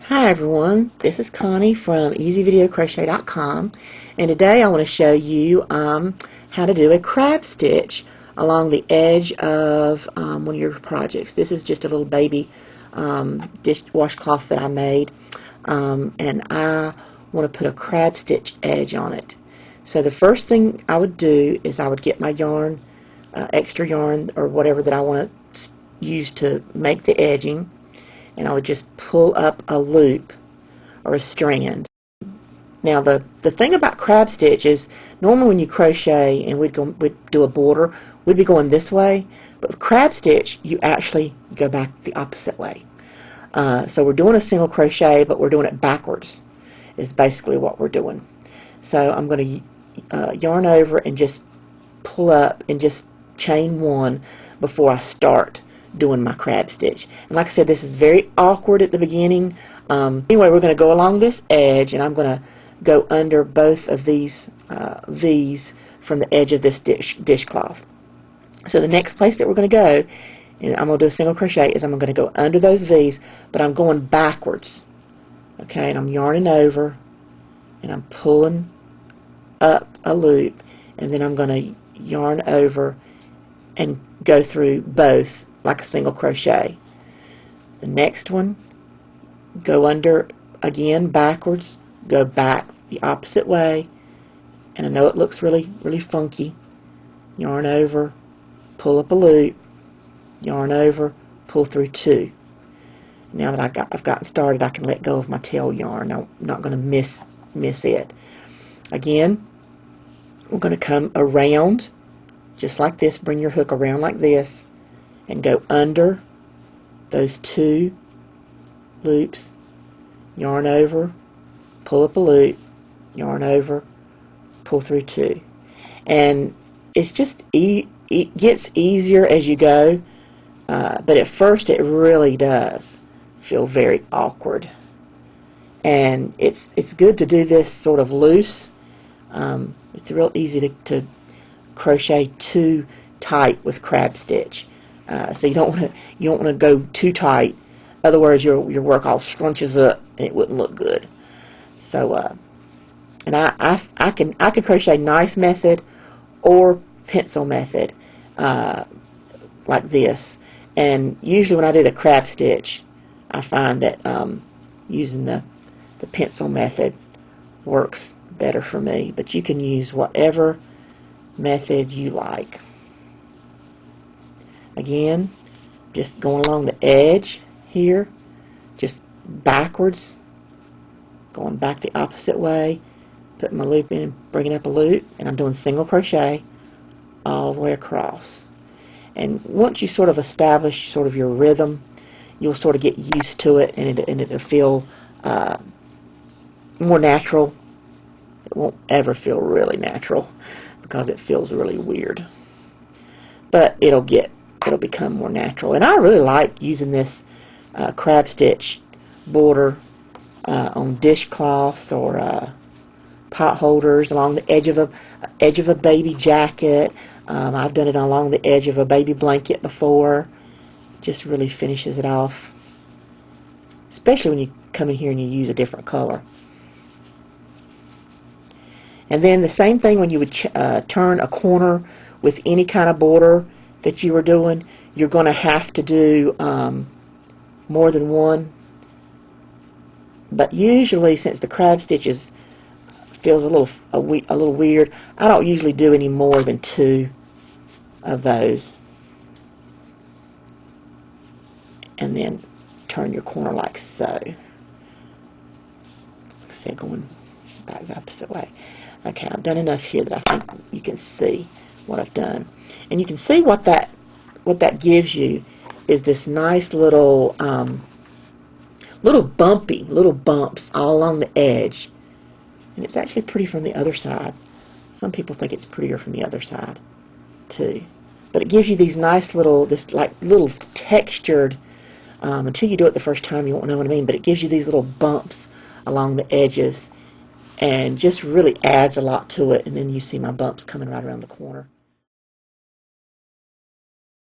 Hi everyone, this is Connie from EasyVideoCrochet.com, and today I want to show you how to do a crab stitch along the edge of one of your projects. This is just a little baby dish washcloth that I made, and I want to put a crab stitch edge on it. So the first thing I would do is I would get my yarn, extra yarn or whatever that I want to use to make the edging, and I would just pull up a loop or a strand. Now the thing about crab stitch is normally when you crochet and we'd do a border, we'd be going this way, but with crab stitch you actually go back the opposite way. So we're doing a single crochet, but we're doing it backwards is basically what we're doing. So I'm going to yarn over and just pull up and just chain one before I start doing my crab stitch. And like I said, this is very awkward at the beginning. Anyway, we're going to go along this edge, and I'm going to go under both of these V's from the edge of this dishcloth. So the next place that we're going to go, and I'm going to do a single crochet, is I'm going to go under those V's, but I'm going backwards. Okay, and I'm yarning over, and I'm pulling up a loop, and then I'm going to yarn over and go through both like a single crochet. The next one, go under again backwards, go back the opposite way, and I know it looks really funky. Yarn over, pull up a loop, yarn over, pull through two. Now that I've gotten started, I can let go of my tail yarn. I'm not going to miss it. Again, we're going to come around just like this. Bring your hook around like this and go under those two loops, yarn over, pull up a loop, yarn over, pull through two. And it's just it gets easier as you go, but at first it really does feel very awkward. And it's good to do this sort of loose. It's real easy to crochet too tight with crab stitch. So you don't want to go too tight. Otherwise, your work all scrunches up and it wouldn't look good. So, and I can crochet knife method or pencil method like this. And usually when I do the crab stitch, I find that using the pencil method works better for me. But you can use whatever method you like. Again, just going along the edge here, just backwards, going back the opposite way, putting my loop in, bringing up a loop, and I'm doing single crochet all the way across. And once you sort of establish sort of your rhythm, you'll sort of get used to it, and it'll feel more natural. It won't ever feel really natural because it feels really weird, but it'll become more natural. And I really like using this crab stitch border on dishcloths or pot holders along the edge of a baby jacket. I've done it along the edge of a baby blanket before. It just really finishes it off, especially when you come in here and you use a different color. And then the same thing when you would turn a corner with any kind of border that you were doing, you're going to have to do more than one. But usually, since the crab stitches feels a little weird, I don't usually do any more than two of those. And then turn your corner like so. So going back the opposite way. Okay, I've done enough here that I think you can see what I've done. And you can see what that gives you is this nice little little bumps all along the edge. And it's actually pretty from the other side. Some people think it's prettier from the other side too. But it gives you these nice little textured, until you do it the first time you won't know what I mean, but it gives you these little bumps along the edges and just really adds a lot to it. And then you see my bumps coming right around the corner.